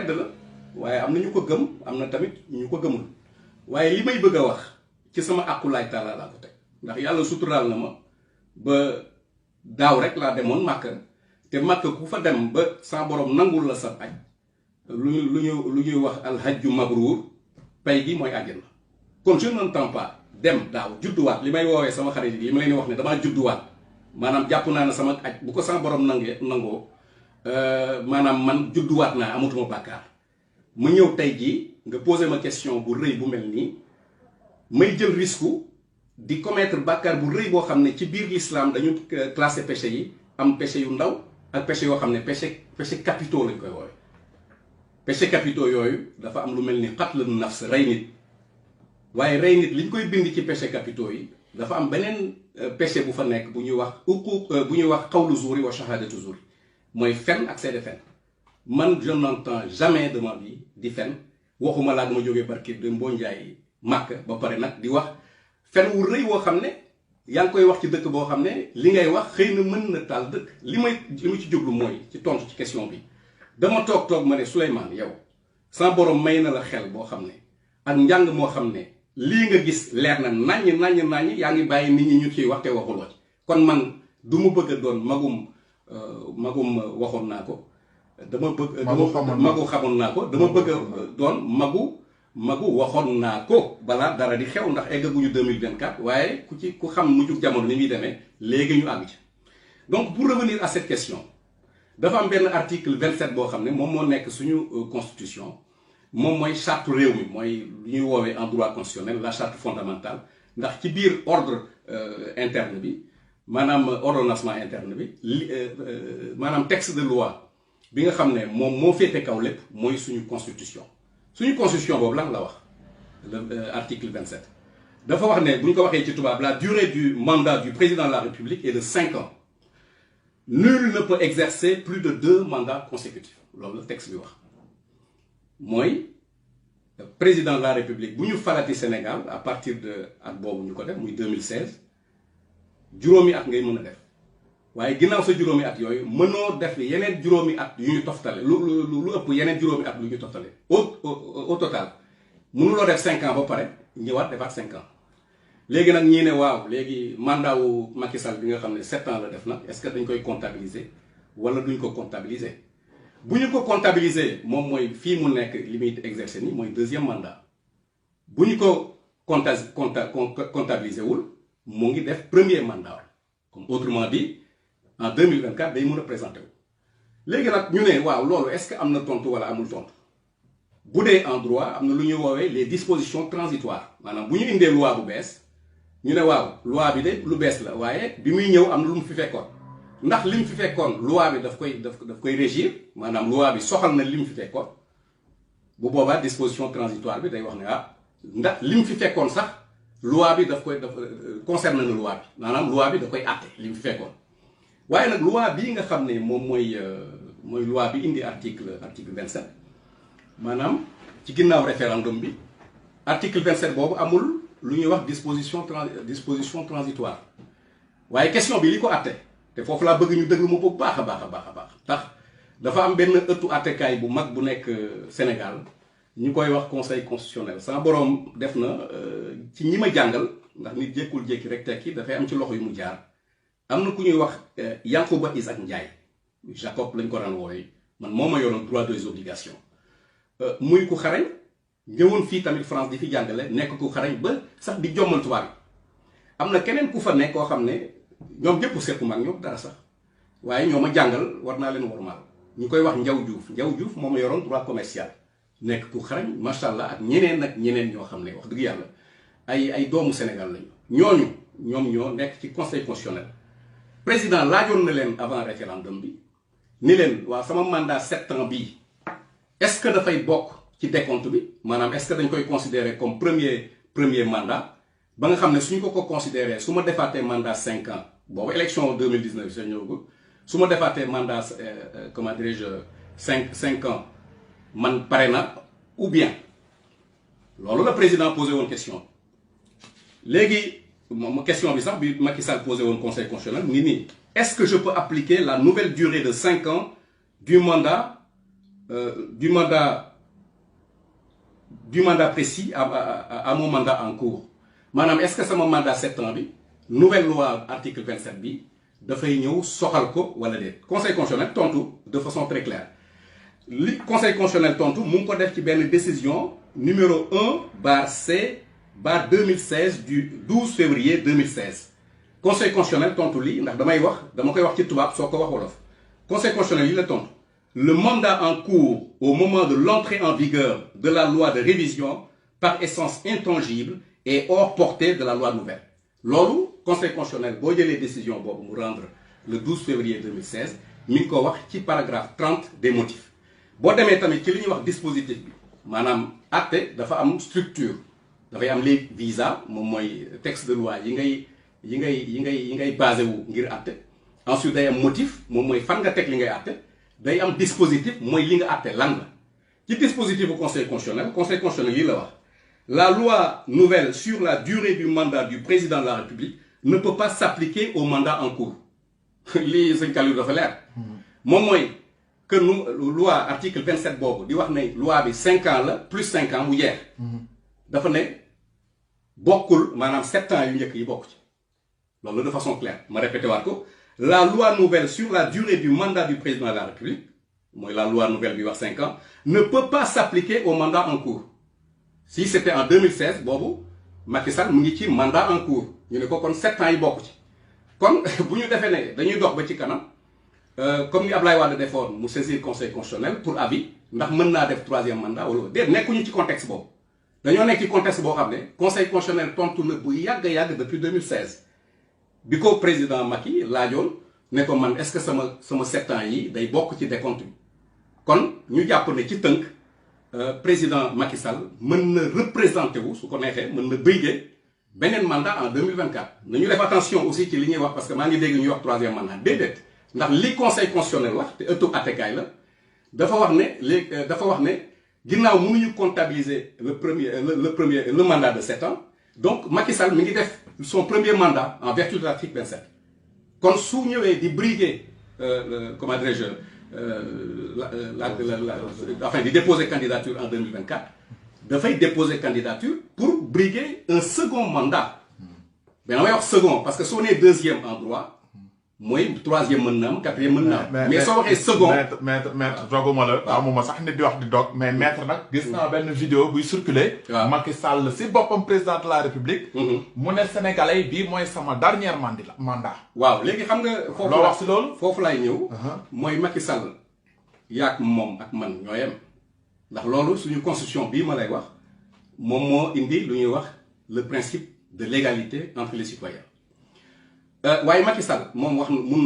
la waaye am na ñu ko gëm am na tamit ñu ko gëmul waaye li may bëgg a wax ci sama àqulaay taala laa ko teg ndax yàlla suturaal na ma ba daaw rek laa demoon Màkka te Màkka ku fa dem ba sa borom nangul la sa aj lu ñuy wax alhajju mabruur pay gi mooy àjjana. kon je n'entends pas dem daaw judduwaat li may woowee sama xarit yi ma leen wax ne damaa judduwaat maanaam jàpp naa ne sama aj bu ko sa borom nangoo maanaam man judduwaat naa amatuma bàkkaar mu ñëw tey jii nga posé ma question bu rëy bu mel nii may jël risque di commettre bàkkaar bu rëy boo xam ne ci biir l'islam dañu classé péché yi am péché yu ndaw ak péché yoo xam ne péché capitaux lañ koy woowe péché capitaux yooyu dafa am lu mel ni qatlu nafs rey nit waaye rey nit liñ koy bind ci péché capitaux yi dafa am beneen péché bu fa nekk bu ñuy wax bu ñuy wax qawlu zuuri wa shahadatu zuuri mooy fen ak seede fen man je n'entends jamais de ma vie di fen waxuma laa dama jógee barki de Mboo Njaay màkk ba pare nag di wax fen wu rëy woo xam ne yaa ngi koy wax ci dëkk boo xam ne li ngay wax xëy na mën na taal dëkk li ma ci jublu mooy ci tontu ci question bi dama toog ma ne Souleymane yow sa borom may na la xel boo xam ne ak njàng moo xam ne lii nga gis leer na naññ yaa ngi bàyyi nit ñi ñu ciy wax te waxuloo ci kon man du ma bëgg a doon magum waxoon naa ko dama bëgg magu xamoon naa ko dama bëgg a doon magu waxoon naa ko balaa dara di xew ndax eggaguñu 2024 waaye ku xam mujjug jamono ni muy demee léegi ñu àgg ci. donc pour revenir à cette question dafa am benn article 27 boo xam ne moom moo nekk suñu constitution moom mooy charte réew mi mooy lu ñuy woowee en droit constitutionnel la charte fondamentale ndax ci biir ordre interne bi maanaam ordonnancement interne bi maanaam texte de loi bi nga xam ne moom moo féete kaw lépp mooy suñu constitution boobu lan la wax article 27 dafa wax ne bu ñu ko waxee ci tubaab la durée du mandat du président de la République est de 5 ans nul ne peut exercer plus de 2 mandats consécutifs loolu la texte bi wax mooy président de la République bu ñu falati Sénégal à partir de at boobu ñu ko def muy 2016 juróomi at ngay mën a def waaye ginnaaw sa juróomi at yooyu mënoo def yeneen juróomi at yu ñu toftale lu ëpp yeneen juróomi at lu ñu toftale au total mënuloo def 5 ans ba pare ñëwaat defaat 5 ans léegi nag ñii ne waaw léegi mandat wu Macky Sall bi nga xam ne 7 ans la def nag est-ce que dañ koy comptabiliser wala duñ ko comptabiliser bu ñu ko comptabiliser moom mooy fii mu nekk li muy exercer ni mooy 2e mandat bu ñu ko comptabiliser wul mu ngi def 1er mandat comme autrement dit en 2024 day mën a présenté wu léegi nag ñu ne waaw loolu est-ce que am na tontu wala amul tontu bu dee en droit am na lu ñuy woowee les dispositions transitoires maanaam bu ñu indee loi bu bees ñu ne waaw loi bi de lu bees la waaye bi muy ñëw am na lu mu fi fekkoon ndax li mu fi fekkoon loi bi daf koy régir maanaam loi bi soxal na li mu fi fekkoon bu boobaa disposition transitoire bi day wax ne ndax li mu fi fekkoon sax loi bi daf concerne na loi bi maanaam loi bi da koy àtte li mu fi fekkoon waaye nag loi bii nga xam ne moom mooy loi bi indi article 27 maanaam ci ginnaaw référendum bi article 27 boobu amul lu ñuy wax disposition transitoire waaye question bi li ko àtte te foofu laa bëgg ñu déglu ma bu baax a baax tax dafa am benn ëttu àttekaay bu mag bu nekk Sénégal ñu koy wax conseil constitutionnel sama boroom def na ci ñi ma jàngal ndax nit jékkul jékki rek tekki dafay am ci loxo yu mu jaar am na ku ñuy wax Yankuba Isaac Ndiaye Jacob lañ ko daan wooye man moo ma yoroon droit des obligations muy ku xarañ ñëwoon fii tamit France di fi jàngale nekk ku xarañ ba sax di jommal tubaab yi am na keneen ku fa nekk koo xam ne ñoom ñëpp sequma ak ñoom dara sax waaye ñoo ma jàngal war naa leen wormaal ñu koy wax Ndiaw Diouf moo ma yoroon droit commercial nekk ku xarañ macha allah ak ñeneen ñoo xam ne wax dëgg yàlla ay doomu Sénégal lañu ñoom ñoo nekk ci conseil constitutionnel président laajoon na leen avant référendum bi ni leen waaw sama mandat 7 ans bii est-ce que dafay bokk ci décompte bi maanaam est-ce que dañ koy considérer comme premier mandat ba nga xam ne suñ ko considérer su ma defaatee mandat 5 ans boobu élection 2019 sa ñëwagul su ma defaatee mandat comment dirais-je 5 ans man pare na ou bien loolu la président posé woon question léegi moom question bi sax bi Macky Sall posé woon conseil constitutionnel ni nii est-ce que je peux appliquer la nouvelle durée de 5 ans du mandat du mandat précis à mon mandat en cours maanaam est-ce que sama mandat 7 ans bi nouvelle loi article 27 bi dafay ñëw soxal ko wala déet conseil constitutionnel tontu de façon très claire li conseil constitutionnel tontu mu ngi ko def ci benn décision numéro 1/C/2016 du 12 février 2016 conseil constitutionnel tontu lii ndax dama koy wax ci tubaab soo ko wax wolof conseil constitutionnel yi la tontu le mandat en cours au moment de l'entrée en vigueur de la loi de révision par essence intangible et hors portée de la loi nouvelle loolu conseil constitutionnel boo jëlee décision boobu mu rendre le 12 février 2016 mi ngi ko wax ci paragraphe 30 des motifs boo demee tamit ci li ñuy wax dispositif bi maanaam acte dafa am structure dafay am les visas moom mooy texte de loi yi ngay basé wu ngir acte ensuite day am motif moom mooy fan nga teg li ngay acte day am dispositif mooy li nga acte lan la ci dispositif bu conseil constitutionnel yi la wax la loi nouvelle sur la durée du mandat du président de la République ne peut pas s'appliquer au mandat en cours lii sëñ Kaliou dafa leer moom mooy que loi article 27 boobu di wax ne loi bi 5 ans la plus 5 ans mu jeex dafa ne bokkul maanaam 7 ans yu njëkk yi bokk ci loolu de façon claire ma répété waat ko la loi nouvelle sur la durée du mandat du président de la République mooy la loi nouvelle bi wax 5 ans ne peut pas s'appliquer au mandat en cours si c'était en 2016 boobu Macky Sall mu ngi ci mandat en cours ñu ne ko kon 7 ans yi bokk ci kon bu ñu defee ne dañuy dox ba ci kanam comme ni Ablaye Wade defoon mu saisir conseil constitutionnel pour avis ndax mën naa def 3e mandat wala déet nekkuñu ci contexte boobu dañoo nekk ci contexte boo xam ne conseil constitutionnel tontu na bu yàgg depuis 2016 bi ko président Macky laajoon ne ko man est-ce que sama 7 ans yi day bokk ci décompte bi kon ñu jàpp ne ci tënk président Macky Sall mën na représenter wu su ko neexee mën na briguer beneen mandat en 2024 nañu def attention aussi ci li ñuy wax parce que maa ngi dégg ñuy wax 3e mandat déedéet ndax li conseil constitutionnel wax te ëttu attekaay la dafa wax ne ginnaaw mënuñu comptabiliser le mandat de 7 ans donc Macky Sall mi ngi def son premier mandat en vertu de l'article 27 kon su ñëwee di briguer comment dirais-je enfin di déposer candidature en 2024 dafay déposer candidature pour briguer un second mandat mais damay wax second parce que soo nee 2e en droit mooy 3e mën na am 4e mën na am mais soo waxee second maître doguma la amuma sax nit di wax di dog mais maître nag gis naa benn vidéo buy circuler Macky Sall si boppam président de la République mu ne sénégalais bii mooy sama dernier mandat waaw léegi xam nga foofu loo wax si loolu foofu laay ñëw mooy Macky Sall yaak moom ak man ñooyam ndax loolu suñu constitution bii ma lay wax moom moo indi lu ñuy wax le principe de l'égalité entre les citoyens waaye Macky Sall moom wax mun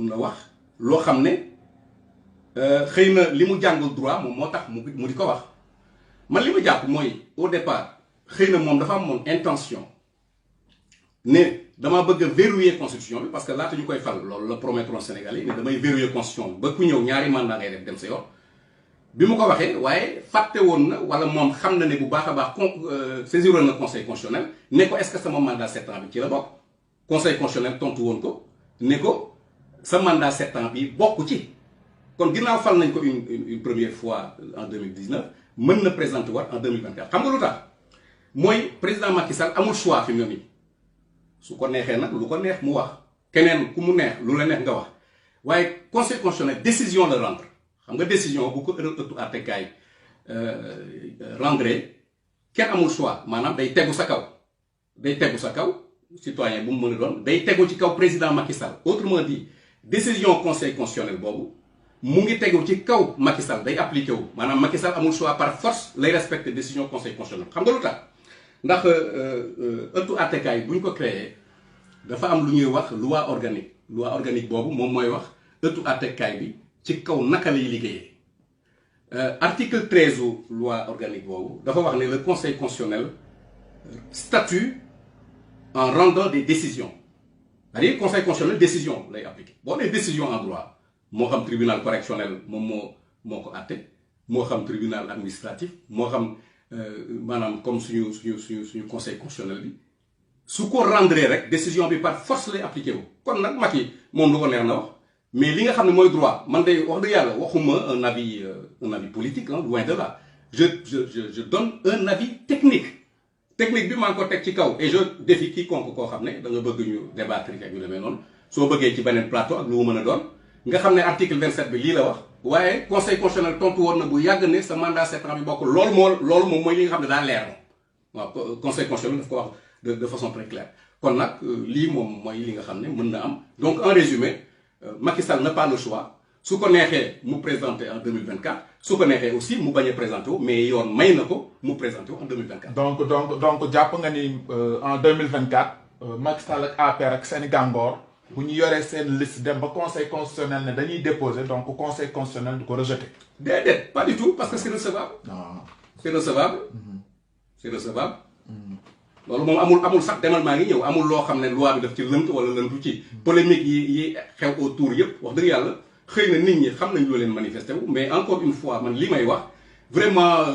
na wax loo xam ne xëy na li mu jàngul droit moom moo tax mu di ko wax man li ma jàpp mooy au départ xëy na moom dafa amoon intention ne dama bëgg a verrouiller constitution bi parce que laata ñu koy fal loolu la promettre Sénégalais yi ne damay verrouiller constitution bi ba ku ñëw ñaari mandat ngay def dem sa yoon bi mu ko waxee waaye fàtte woon na wala moom xam na ne bu baax a baax saisiroon na conseil constitutionnel ne ko est-ce que sama mandat 7 ans bi ci la bokk conseil constitutionnel tontu woon ko ne ko sa mandat 7 ans bi bokk ci kon ginnaaw fal nañ ko une première fois en 2019 mën na présenter waat en 2024 xam nga lu tax mooy président Macky Sall amul choix fi mu ne nii su ko neexee nag lu ko neex mu wax keneen ku mu neex lu la neex nga wax waaye conseil constitutionnel décision la rendre xam nga décision bu ko ëttu àttekaay rendre kenn amul choix maanaam day tegu sa kaw citoyen bu mu mën a doon day tegu ci kaw président Macky Sall autrement dit décision conseil constitutionnel boobu mu ngi tegu ci kaw Macky Sall day appliqué wu maanaam Macky Sall amul choix par force lay respecter décision conseil constitutionnel xam nga lu tax ndax ëttu àttekaay bu ñu ko créé dafa am lu ñuy wax loi organique boobu moom mooy wax ëttu àttekaay bi ci kaw naka lay liggéeyee article 13 u loi organique boobu dafa wax ne le conseil constitutionnel statue en rendant des décisions c'est-à-dire conseil constitutionnel décision lay appliqué boo nee décision en droit moo xam tribunal correctionnel moom moo ko àtte moo xam tribunal administratif moo xam maanaam comme suñu conseil constitutionnel bi su ko rendre rek décision bi par force lay appliqué wu kon nag Macky moom lu ko neex na wax mais li nga xam ne mooy droit man day wax dëgg yàlla waxuma un avis politique hein, loin de là je donne un avis technique bi maa ngi ko teg ci kaw et je défie quiconque koo xam ne da nga bëgg ñu débattre ak ñu demee noonu soo bëggee ci beneen plateau ak lu mu mën a doon nga xam ne article 27 bi lii la wax waaye conseil constitutionnel tontu woon na bu yàgg ne sa mandat 7 ans bi bokk loolu moom mooy li nga xam ne daa leer moom waaw conseil constitutionnel daf ko wax de façon très claire kon nag lii moom mooy li nga xam ne mën na am donc en résumé Macky Sall n'a pas le choix su ko neexee mu présenter en 2024 su ko neexee aussi mu bañ a présenter mais yoon may na ko mu présenter en 2024. donc jàpp nga ni en 2024 Macky Sall ak APR ak seen i gàngoor bu ñu yoree seen liste dem ba conseil constitutionnel ne dañuy déposer donc conseil constitutionnel du ko rejeter. déedéet pas du tout parce que c'est recevable. non c'est recevable. c'est recevable. loolu moom amul sax demal maa ngi ñëw amul loo xam ne loi bi daf ci lënt wala lëntu ci polémique yi xew autour yëpp wax dëgg yàlla xëy na nit ñi xam nañ loo leen manifesté wu mais encore une fois man li may wax vraiment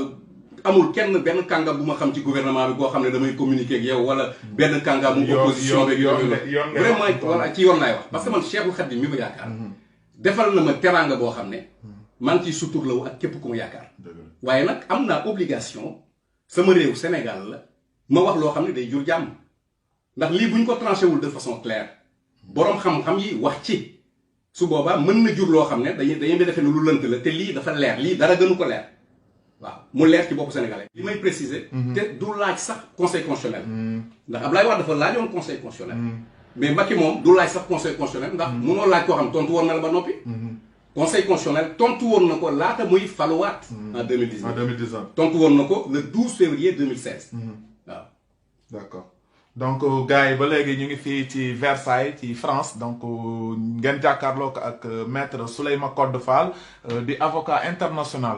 amul kenn benn kàngam bu ma xam ci gouvernement bi boo xam ne damay communiquer ak yow wala benn kàngam mu opposition beeg vraiment voilà ci yoon laay wax parce que man Cheikhul Khadim mi ma yaakaar defal na ma teraanga boo xam ne maa ngi ciy suturlawu ak képp ku ma yaakaar waaye nag am naa obligation sama réew Sénégal la ma wax loo xam ne day jur jàmm ndax lii bu ñu ko tranché wul de façon claire boroom xam-xam yi wax ci su boobaa mën na jur loo xam ne dañuy defee ne lu lënt la te lii dafa leer lii dara gënu ko leer waaw mu leer ci boppu sénégalais li may préciser te du laaj sax conseil constitutionnel ndax Ablaye Wade dafa laajoon conseil constitutionnel mais Macky moom du laaj sax conseil constitutionnel ndax munoo laaj koo xam tontu woon na la ba noppi conseil constitutionnel tontu woon na ko laata muy faluwaat en 2019 tontu woon na ko le 12 février 2016 waaw d'accord donc gars yi ba léegi ñu ngi fii ci Versailles ci France donc ngeen jàkkaarloo ko ak maître Souleymane Code Fall di avocat international